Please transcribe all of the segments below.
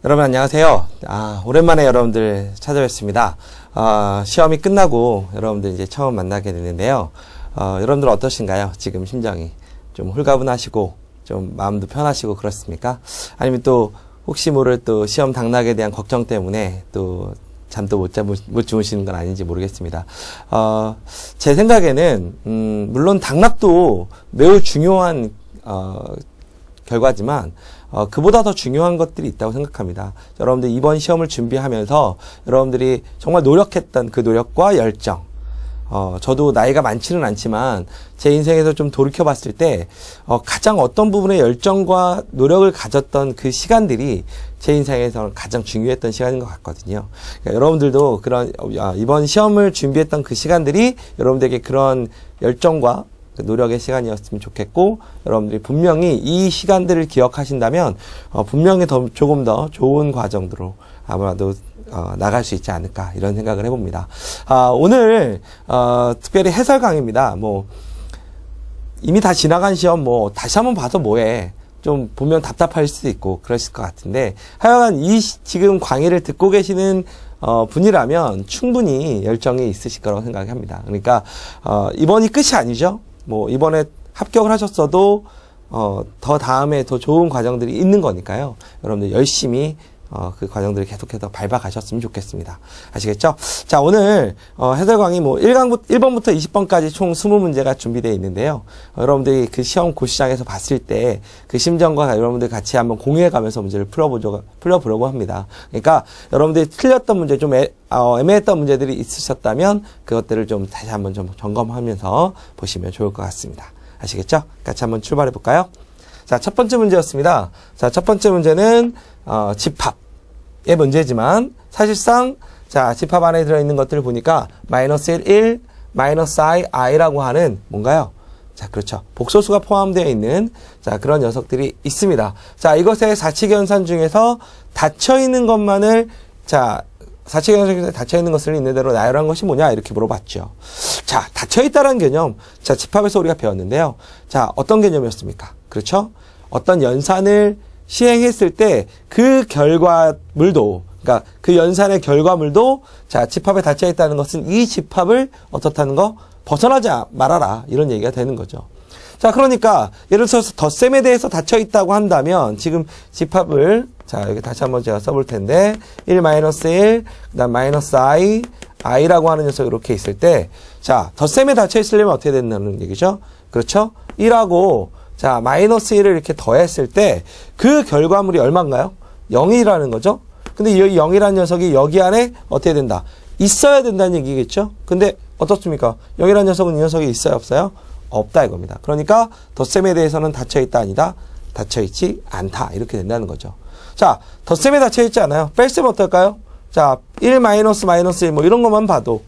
여러분 안녕하세요. 오랜만에 여러분들 찾아뵙습니다. 시험이 끝나고 여러분들 이제 처음 만나게 되는데요. 여러분들 어떠신가요? 지금 심정이 좀 홀가분하시고 좀 마음도 편하시고 그렇습니까? 아니면 또 혹시 모를 또 시험 당락에 대한 걱정 때문에 또 잠도 못 주무시는 건 아닌지 모르겠습니다. 제 생각에는 물론 당락도 매우 중요한 결과지만 그보다 더 중요한 것들이 있다고 생각합니다. 여러분들 이번 시험을 준비하면서 여러분들이 정말 노력했던 그 노력과 열정, 저도 나이가 많지는 않지만 제 인생에서 좀 돌이켜 봤을 때 가장 어떤 부분에 열정과 노력을 가졌던 그 시간들이 제 인생에서 가장 중요했던 시간인 것 같거든요. 그러니까 여러분들도 그런 이번 시험을 준비했던 그 시간들이 여러분들에게 그런 열정과 노력의 시간이었으면 좋겠고, 여러분들이 분명히 이 시간들을 기억하신다면 분명히 조금 더 좋은 과정으로 아마도 나갈 수 있지 않을까 이런 생각을 해봅니다. 오늘 특별히 해설 강의입니다. 이미 다 지나간 시험 다시 한번 봐서 뭐해, 좀 보면 답답할 수도 있고 그러실 것 같은데, 하여간 지금 강의를 듣고 계시는 분이라면 충분히 열정이 있으실 거라고 생각합니다. 그러니까 이번이 끝이 아니죠. 이번에 합격을 하셨어도 더 다음에 더 좋은 과정들이 있는 거니까요. 여러분들 열심히 그 과정들을 계속해서 밟아가셨으면 좋겠습니다. 아시겠죠? 자, 오늘 해설 강의 1번부터 20번까지 총 20문제가 준비되어 있는데요. 여러분들이 그 시험 고시장에서 봤을 때 그 심정과 여러분들 같이 한번 공유해가면서 문제를 풀어보려고 합니다. 그러니까 여러분들이 틀렸던 문제, 좀 애매했던 문제들이 있으셨다면 그것들을 좀 다시 한번 좀 점검하면서 보시면 좋을 것 같습니다. 아시겠죠? 같이 한번 출발해 볼까요? 자, 첫 번째 문제였습니다. 자, 첫 번째 문제는 집합의 문제지만 사실상 자, 집합 안에 들어있는 것들을 보니까 -1, 1, -i라고 하는 뭔가요? 자, 그렇죠. 복소수가 포함되어 있는 자, 그런 녀석들이 있습니다. 자, 이것의 사칙연산 중에서 닫혀있는 것만을 자, 사칙연산 중에서 닫혀있는 것을 있는 대로 나열한 것이 뭐냐 이렇게 물어봤죠. 자, 닫혀있다는 개념, 자, 집합에서 우리가 배웠는데요. 자, 어떤 개념이었습니까? 그렇죠? 어떤 연산을 시행했을 때 그 결과물도, 그러니까 그 연산의 결과물도 자, 집합에 닫혀 있다는 것은 이 집합을 어떻다는 거? 벗어나지 말아라. 이런 얘기가 되는 거죠. 자, 그러니까 예를 들어서 덧셈에 대해서 닫혀 있다고 한다면 지금 집합을 자, 여기 다시 한번 제가 써볼 텐데 1, -1, 그다음 -i라고 하는 녀석이 이렇게 있을 때 자, 덧셈에 닫혀 있으려면 어떻게 된다는 얘기죠? 그렇죠? 1하고 자, -1을 이렇게 더했을 때 그 결과물이 얼마인가요? 0이라는 거죠. 근데 이 0이라는 녀석이 여기 안에 어떻게 된다? 있어야 된다는 얘기겠죠? 근데 어떻습니까? 0이라는 녀석은 이 녀석이 있어요, 없어요? 없다 이겁니다. 그러니까 덧셈에 대해서는 닫혀있다 아니다? 닫혀있지 않다. 이렇게 된다는 거죠. 자, 덧셈에 닫혀있지 않아요. 뺄셈은 어떨까요? 자, 1 -1 이런 것만 봐도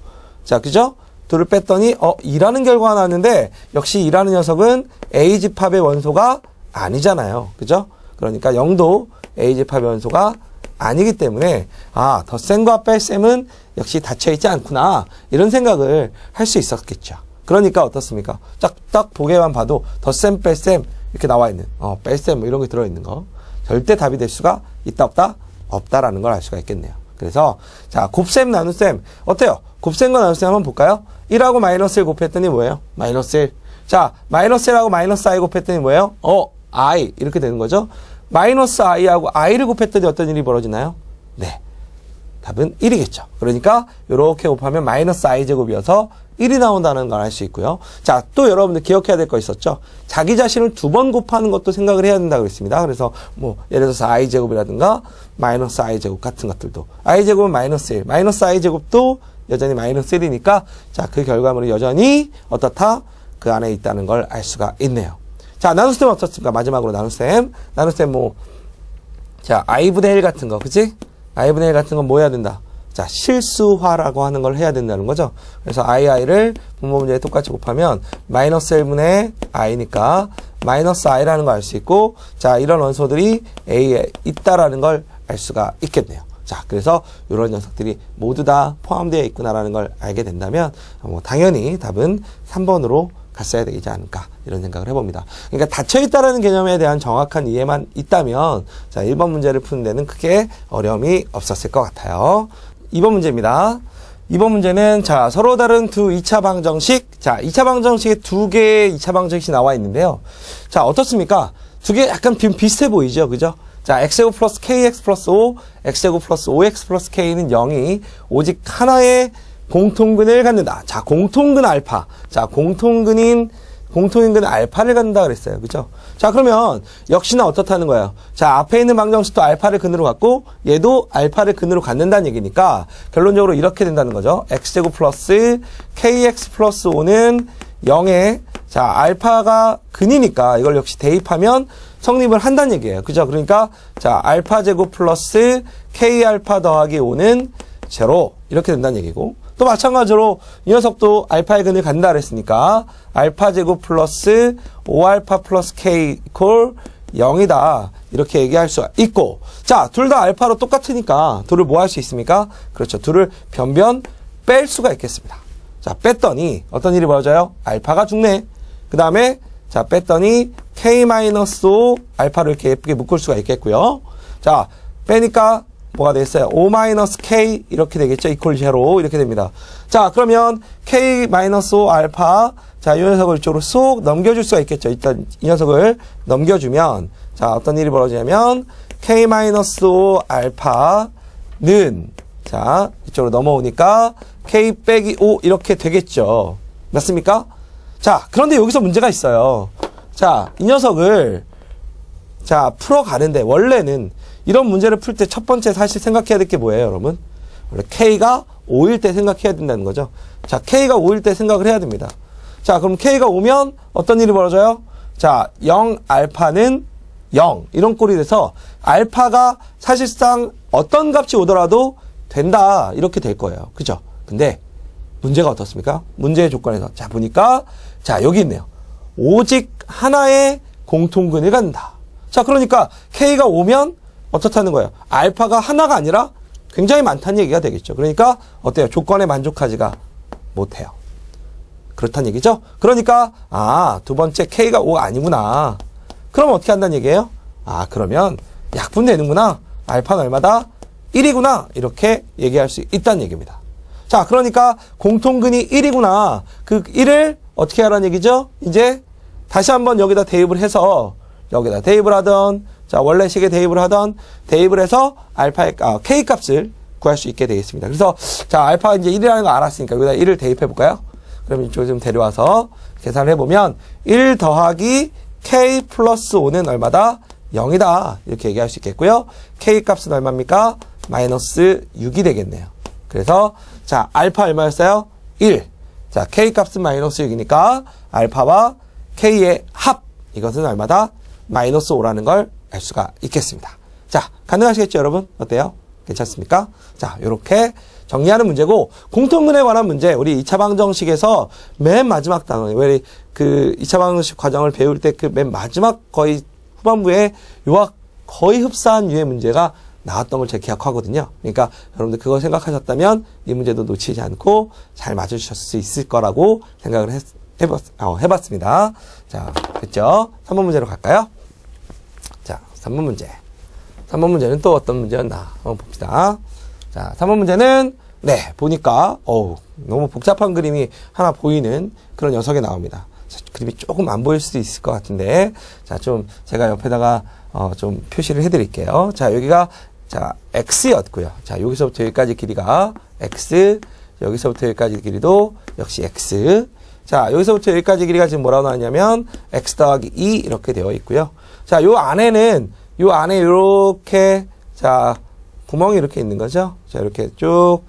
자, 그죠? 2를 뺐더니 2라는 결과가 나왔는데 역시 2라는 녀석은 A집합의 원소가 아니잖아요. 그죠? 그러니까 0도 A집합의 원소가 아니기 때문에 덧셈과 뺄셈은 역시 닫혀있지 않구나 이런 생각을 할 수 있었겠죠. 그러니까 어떻습니까? 딱 보게만 봐도 덧셈, 뺄셈 이렇게 나와 있는 뺄셈 이런 게 들어있는 거 절대 답이 될 수가 있다 없다? 없다라는 걸 알 수가 있겠네요. 그래서 자, 곱셈, 나눗셈 어때요? 곱셈과 나눗셈 한번 볼까요? 1하고 -1 곱했더니 뭐예요? -1. 자, -1하고 -i 곱했더니 뭐예요? i 이렇게 되는 거죠. -i하고 i를 곱했더니 어떤 일이 벌어지나요? 네, 답은 1이겠죠. 그러니까 이렇게 곱하면 -i제곱이어서 1이 나온다는 걸 알 수 있고요. 자, 또 여러분들 기억해야 될 거 있었죠. 자기 자신을 2번 곱하는 것도 생각을 해야 된다고 했습니다. 그래서 예를 들어서 i제곱이라든가 -i제곱 같은 것들도 i제곱은 -1, -i제곱도 여전히 -1이니까 자, 그 결과물이 여전히 어떻다? 그 안에 있다는 걸 알 수가 있네요. 자, 나눗셈 어떻습니까? 마지막으로 나눗셈 자, i분의 1 같은 거, 그치? i분의 1 같은 건 뭐 해야 된다? 자, 실수화라고 하는 걸 해야 된다는 거죠. 그래서 i를 분모 문제에 똑같이 곱하면 -1분의 i니까 -i라는 걸 알 수 있고, 자, 이런 원소들이 A에 있다라는 걸 알 수가 있겠네요. 자, 그래서 이런 녀석들이 모두 다 포함되어 있구나라는 걸 알게 된다면 당연히 답은 3번으로 갔어야 되지 않을까 이런 생각을 해봅니다. 그러니까 닫혀있다라는 개념에 대한 정확한 이해만 있다면 자 1번 문제를 푸는 데는 크게 어려움이 없었을 것 같아요. 2번 문제입니다. 2번 문제는 자 서로 다른 두 2차 방정식 자 2차 방정식에 두 개의 2차 방정식이 나와 있는데요. 자 어떻습니까? 두 개 약간 비슷해 보이죠, 그죠? 자 x제곱 플러스 kx 플러스 5 x제곱 플러스 5x 플러스 k는 0이 오직 하나의 공통근을 갖는다. 자, 공통근 알파. 자, 공통근인 알파를 갖는다 그랬어요. 그죠? 자, 그러면 역시나 어떻다는 거예요? 자, 앞에 있는 방정식도 알파를 근으로 갖고 얘도 알파를 근으로 갖는다는 얘기니까 결론적으로 이렇게 된다는 거죠. x제곱 플러스 kx 플러스 5는 0에 자, 알파가 근이니까 이걸 역시 대입하면 성립을 한다는 얘기예요. 그죠? 그러니까 자, 알파 제곱 플러스 k 알파 더하기 5는 제로 이렇게 된다는 얘기고 또 마찬가지로 이 녀석도 알파의 근을 갖는다 그랬으니까 알파 제곱 플러스 5알파 플러스 k 이퀄 0이다 이렇게 얘기할 수가 있고 자, 둘 다 알파로 똑같으니까 둘을 뭐 할 수 있습니까? 그렇죠. 둘을 변변 뺄 수가 있겠습니다. 자, 뺐더니 어떤 일이 벌어져요? 알파가 죽네. 그 다음에 자, 뺐더니 k-5 알파를 이렇게 예쁘게 묶을 수가 있겠고요. 자, 빼니까 뭐가 됐어요? 5-k 이렇게 되겠죠? 이퀄 제로 이렇게 됩니다. 자, 그러면 k-5 알파 자, 이 녀석을 이쪽으로 쏙 넘겨줄 수가 있겠죠? 일단 이 녀석을 넘겨주면 자, 어떤 일이 벌어지냐면 k-5 알파는 자, 이쪽으로 넘어오니까 k 빼기 5 이렇게 되겠죠? 맞습니까? 자, 그런데 여기서 문제가 있어요. 자, 이 녀석을 자, 풀어가는데 원래는 이런 문제를 풀 때 첫 번째 사실 생각해야 될 게 뭐예요, 여러분? 원래 K가 5일 때 생각해야 된다는 거죠. 자, K가 5일 때 생각을 해야 됩니다. 자, 그럼 K가 5면 어떤 일이 벌어져요? 자, 0 알파는 0 이런 꼴이 돼서 알파가 사실상 어떤 값이 오더라도 된다 이렇게 될 거예요. 그죠? 근데 문제가 어떻습니까? 문제의 조건에서 자, 보니까 자, 여기 있네요. 오직 하나의 공통근을 갖는다. 자, 그러니까 K가 5면 어떻다는 거예요? 알파가 하나가 아니라 굉장히 많다는 얘기가 되겠죠. 그러니까 어때요? 조건에 만족하지가 못해요. 그렇다는 얘기죠. 그러니까 아, 두 번째 K가 5가 아니구나. 그럼 어떻게 한다는 얘기예요? 아, 그러면 약분되는구나. 알파는 얼마다? 1이구나. 이렇게 얘기할 수 있다는 얘기입니다. 자, 그러니까 공통근이 1이구나. 그 1을 어떻게 하라는 얘기죠? 이제 다시 한번 여기다 대입을 해서 여기다 대입을 하던 자, 원래 식에 대입을 하던 대입을 해서 알파의 k 값을 구할 수 있게 되겠습니다. 그래서 자, 알파가 이제 1이라는 거 알았으니까 여기다 1을 대입해 볼까요? 그럼 이쪽에 좀 데려와서 계산을 해 보면 1 더하기 k 플러스 5는 얼마다? 0이다. 이렇게 얘기할 수 있겠고요. k 값은 얼마입니까? 마이너스 6이 되겠네요. 그래서 자, 알파 얼마였어요? 1. 자, k 값은 마이너스 6이니까 알파와 k의 합 이것은 얼마다? 마이너스 5라는 걸 알 수가 있겠습니다. 자, 가능하시겠죠, 여러분? 어때요? 괜찮습니까? 자, 요렇게 정리하는 문제고, 공통근에 관한 문제, 우리 2차 방정식에서 맨 마지막 단어, 왜 그 2차 방정식 과정을 배울 때 그 맨 마지막 거의 후반부에 요와 거의 흡사한 유의 문제가 나왔던 걸 제가 기억하거든요. 그러니까 여러분들 그거 생각하셨다면 이 문제도 놓치지 않고 잘 맞춰주셨을 수 있을 거라고 생각을 해봤습니다. 자, 됐죠? 3번 문제로 갈까요? 자, 3번 문제. 3번 문제는 또 어떤 문제였나 한번 봅시다. 자, 3번 문제는 네, 보니까 너무 복잡한 그림이 하나 보이는 그런 녀석이 나옵니다. 그림이 조금 안 보일 수도 있을 것 같은데 자, 좀 제가 옆에다가 좀 표시를 해드릴게요. 자, 여기가 자, x였고요. 자, 여기서부터 여기까지 길이가 x, 여기서부터 여기까지 길이도 역시 x. 자, 여기서부터 여기까지 길이가 지금 뭐라고 나왔냐면 x 더하기 2 이렇게 되어 있고요. 자, 요 안에 이렇게 자, 구멍이 이렇게 있는 거죠. 자, 이렇게 쭉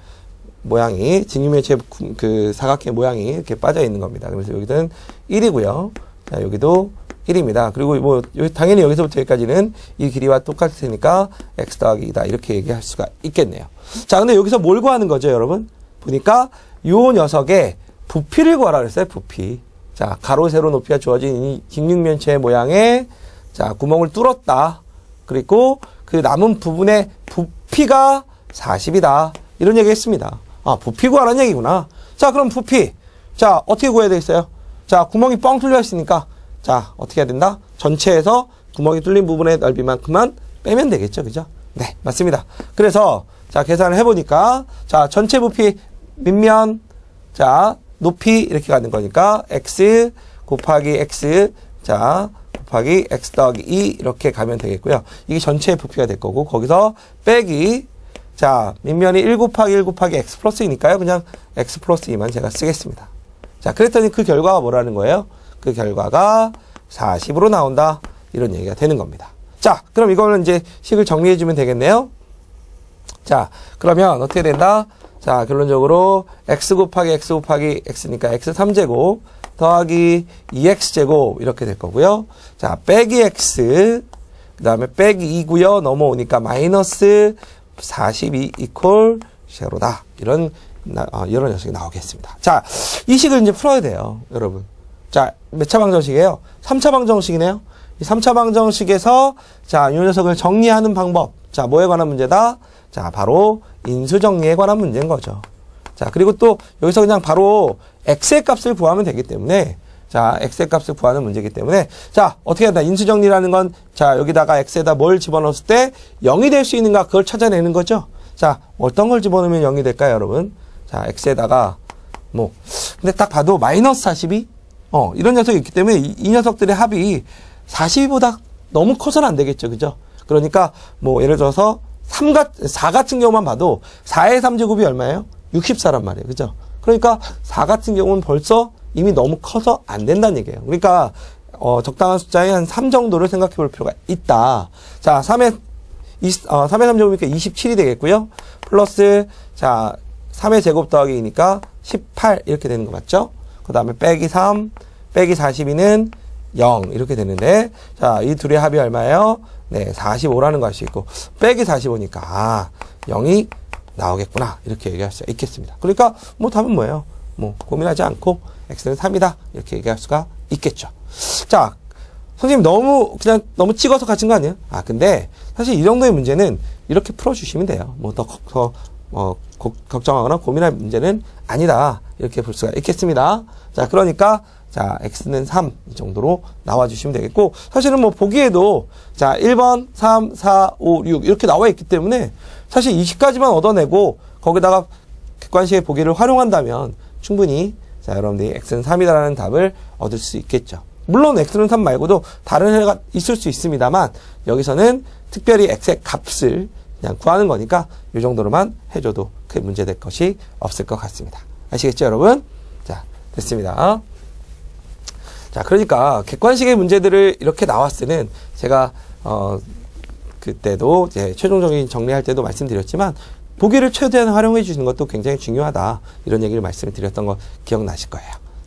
모양이 직육면체 그 사각형 모양이 이렇게 빠져 있는 겁니다. 그래서 여기는 1이고요. 자, 여기도 1입니다. 그리고 뭐 당연히 여기서부터 여기까지는 이 길이와 똑같을 테니까 x 더하기 2다 이렇게 얘기할 수가 있겠네요. 자, 근데 여기서 뭘 구하는 거죠, 여러분? 보니까 요 녀석의 부피를 구하라 그랬어요. 부피. 자, 가로 세로 높이가 주어진 이 직육면체 모양의 자, 구멍을 뚫었다. 그리고 그 남은 부분의 부피가 40이다. 이런 얘기 했습니다. 아, 부피 구하라는 얘기구나. 자, 그럼 부피. 자, 어떻게 구해야 되겠어요? 자, 구멍이 뻥 뚫려 있으니까, 자, 어떻게 해야 된다? 전체에서 구멍이 뚫린 부분의 넓이만큼만 빼면 되겠죠. 그죠? 네, 맞습니다. 그래서, 자, 계산을 해보니까, 자, 전체 부피, 밑면, 자, 높이, 이렇게 가는 거니까, x 곱하기 x, 자, 곱하기 x 더하기 2, 이렇게 가면 되겠고요. 이게 전체의 부피가 될 거고, 거기서 빼기, 자, 밑면이 1 곱하기 1 곱하기 x 플러스 2니까요. 그냥 x 플러스 2만 제가 쓰겠습니다. 자, 그랬더니 그 결과가 뭐라는 거예요? 그 결과가 40으로 나온다. 이런 얘기가 되는 겁니다. 자, 그럼 이거는 이제 식을 정리해주면 되겠네요. 자, 그러면 어떻게 된다? 자, 결론적으로 x 곱하기 x니까 x 3제곱 더하기 2x제곱 이렇게 될 거고요. 자, 빼기 x, 그 다음에 빼기 2고요. 넘어오니까 마이너스 42 이퀄 제로다. 이런 녀석이 나오겠습니다. 자, 이 식을 이제 풀어야 돼요, 여러분. 자, 몇 차 방정식이에요? 3차 방정식이네요. 이 3차 방정식에서, 자, 이 녀석을 정리하는 방법. 자, 뭐에 관한 문제다? 자, 바로 인수정리에 관한 문제인 거죠. 자, 그리고 또 여기서 그냥 바로 x의 값을 구하면 되기 때문에, 자, x의 값을 구하는 문제이기 때문에, 자, 어떻게 해야 되나? 인수정리라는 건, 자, 여기다가 x에다 뭘 집어넣었을 때 0이 될 수 있는가? 그걸 찾아내는 거죠. 자, 어떤 걸 집어넣으면 0이 될까요, 여러분? 자, x에다가, 근데 딱 봐도 마이너스 42? 이런 녀석이 있기 때문에 이 녀석들의 합이 42보다 너무 커서는 안 되겠죠. 그죠? 그러니까, 예를 들어서 4 같은 경우만 봐도 4의 3제곱이 얼마예요? 64란 말이에요. 그죠? 그러니까 4 같은 경우는 벌써 이미 너무 커서 안 된다는 얘기예요. 그러니까, 적당한 숫자의 한 3 정도를 생각해 볼 필요가 있다. 자, 3의 3제곱이니까 27이 되겠고요. 플러스, 자, 3의 제곱 더하기 2니까 18 이렇게 되는 거 맞죠? 그 다음에 빼기 3, 빼기 42는 0 이렇게 되는데, 자, 이 둘의 합이 얼마예요? 네, 45라는 거 알 수 있고, 빼기 45니까 0이 나오겠구나 이렇게 얘기할 수 있겠습니다. 그러니까 답은 뭐예요? 고민하지 않고 x는 3이다 이렇게 얘기할 수가 있겠죠. 자, 선생님 너무 찍어서 가진 거 아니에요? 근데 사실 이 정도의 문제는 이렇게 풀어주시면 돼요. 걱정하거나 고민할 문제는 아니다 이렇게 볼 수가 있겠습니다. 자, 그러니까 자, x는 3 이 정도로 나와주시면 되겠고, 사실은 보기에도 자, 1번, 3, 4, 5, 6 이렇게 나와 있기 때문에 사실 20까지만 얻어내고 거기다가 객관식의 보기를 활용한다면 충분히 자, 여러분들이 x는 3이다라는 답을 얻을 수 있겠죠. 물론 x는 3 말고도 다른 해가 있을 수 있습니다만 여기서는 특별히 x의 값을 그냥 구하는 거니까 이 정도로만 해줘도 큰 문제 될 것이 없을 것 같습니다. 아시겠죠, 여러분? 자, 됐습니다. 자, 그러니까 객관식의 문제들을 이렇게 나왔을 때는 제가 그때도 이제 최종적인 정리할 때도 말씀드렸지만 보기를 최대한 활용해 주시는 것도 굉장히 중요하다. 이런 얘기를 말씀을 드렸던 거 기억나실 거예요.